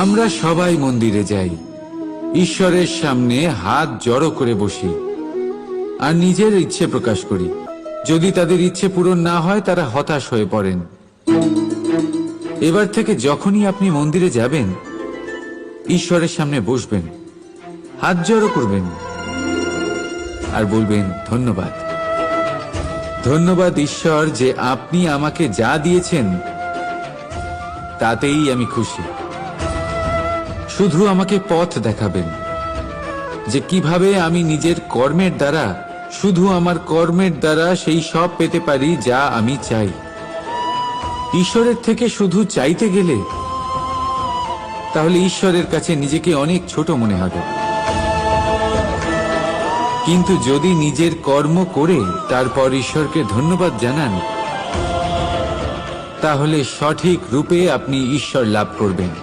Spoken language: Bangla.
আমরা সবাই মন্দিরে যাই, ঈশ্বরের সামনে হাত জড়ো করে বসি আর নিজের ইচ্ছে প্রকাশ করি। যদি তাদের ইচ্ছে পূরণ না হয় তারা হতাশ হয়ে পড়েন। এবার থেকে যখনই আপনি মন্দিরে যাবেন, ঈশ্বরের সামনে বসবেন, হাত জড়ো করবেন আর বলবেন, ধন্যবাদ, ধন্যবাদ ঈশ্বর যে আপনি আমাকে যা দিয়েছেন তাতেই আমি খুশি। শুধু আমাকে পথ দেখাবেন যে কিভাবে আমি নিজের কর্মের দ্বারা, শুধু আমার কর্মের দ্বারা সেই সব পেতে পারি যা আমি চাই। ঈশ্বরের থেকে শুধু চাইতে গেলে তাহলে ঈশ্বরের কাছে নিজেকে অনেক ছোট মনে হবে। কিন্তু যদি নিজের কর্ম করে তারপর ঈশ্বরকে ধন্যবাদ জানান, তাহলে সঠিক রূপে আপনি ঈশ্বর লাভ করবেন।